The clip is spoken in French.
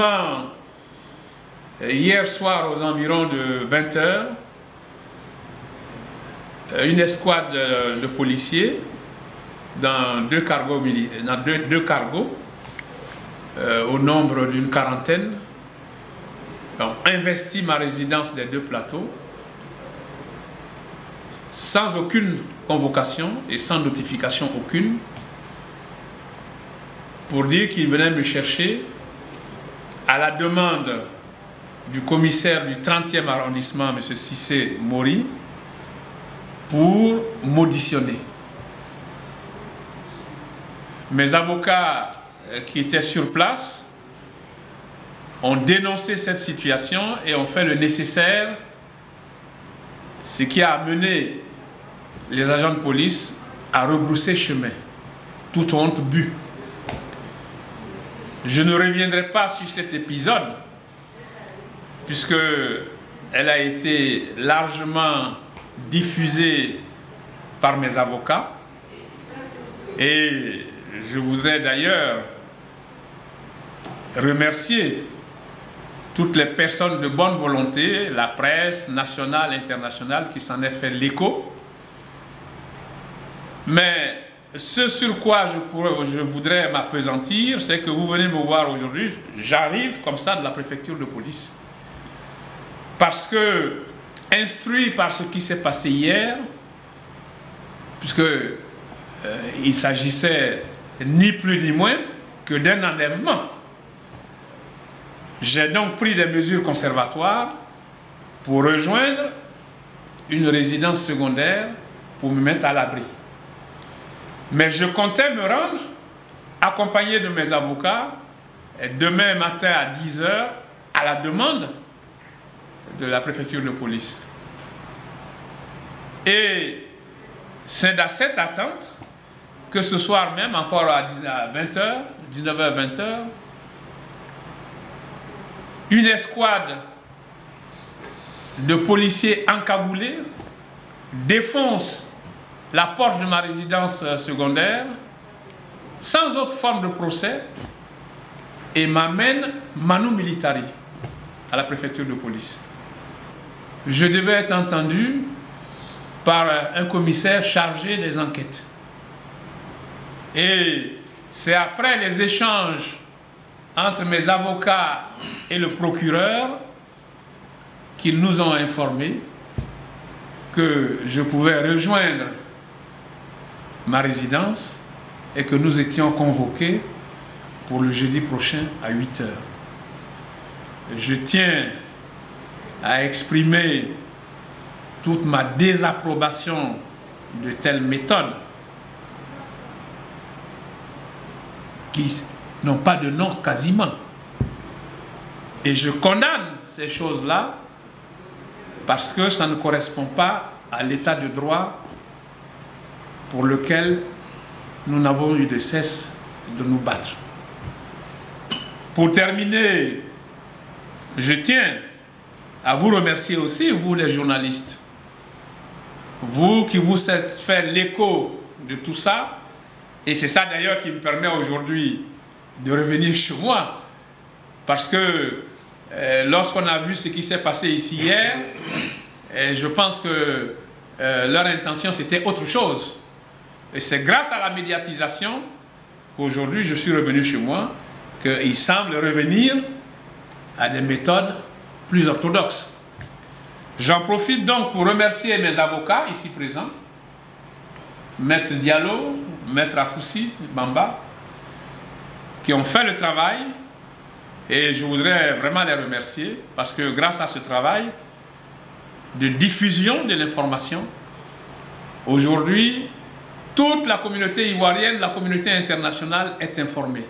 effectivement, hier soir aux environs de 20 h, une escouade de policiers dans deux cargos, au nombre d'une quarantaine, ont investi ma résidence des deux plateaux sans aucune convocation et sans notification aucune, pour dire qu'ils venaient me chercher à la demande du commissaire du 30e arrondissement, M. Cissé Mori, pour m'auditionner. Mes avocats qui étaient sur place ont dénoncé cette situation et ont fait le nécessaire, ce qui a amené les agents de police à rebrousser chemin, toute honte bue. Je ne reviendrai pas sur cet épisode, puisque elle a été largement diffusée par mes avocats, et je voudrais d'ailleurs remercier toutes les personnes de bonne volonté, la presse nationale, internationale, qui s'en est fait l'écho. Mais ce sur quoi je voudrais m'appesantir, c'est que vous venez me voir aujourd'hui, j'arrive comme ça de la préfecture de police. Parce que, instruit par ce qui s'est passé hier, puisque il s'agissait ni plus ni moins que d'un enlèvement, j'ai donc pris des mesures conservatoires pour rejoindre une résidence secondaire pour me mettre à l'abri. Mais je comptais me rendre accompagné de mes avocats demain matin à 10 h à la demande de la préfecture de police. Et c'est dans cette attente que ce soir même, encore à 20 h, 19 h, 20 h, une escouade de policiers encagoulés défonce la porte de ma résidence secondaire sans autre forme de procès et m'amène manu militari à la préfecture de police. Je devais être entendu par un commissaire chargé des enquêtes. Et c'est après les échanges entre mes avocats et le procureur qu'ils nous ont informés que je pouvais rejoindre ma résidence et que nous étions convoqués pour le jeudi prochain à 8 h. Je tiens à exprimer toute ma désapprobation de telles méthodes qui n'ont pas de nom quasiment. Et je condamne ces choses-là parce que ça ne correspond pas à l'état de droit pour lequel nous n'avons eu de cesse de nous battre. Pour terminer, je tiens à vous remercier aussi, vous les journalistes. Vous qui vous êtes fait l'écho de tout ça, et c'est ça d'ailleurs qui me permet aujourd'hui de revenir chez moi, parce que lorsqu'on a vu ce qui s'est passé ici hier, je pense que leur intention c'était autre chose. Et c'est grâce à la médiatisation qu'aujourd'hui je suis revenu chez moi, qu'ils semblent revenir à des méthodes plus orthodoxes. J'en profite donc pour remercier mes avocats ici présents, Maître Diallo, Maître Afoussi Bamba, qui ont fait le travail, et je voudrais vraiment les remercier parce que grâce à ce travail de diffusion de l'information, aujourd'hui toute la communauté ivoirienne, la communauté internationale est informée.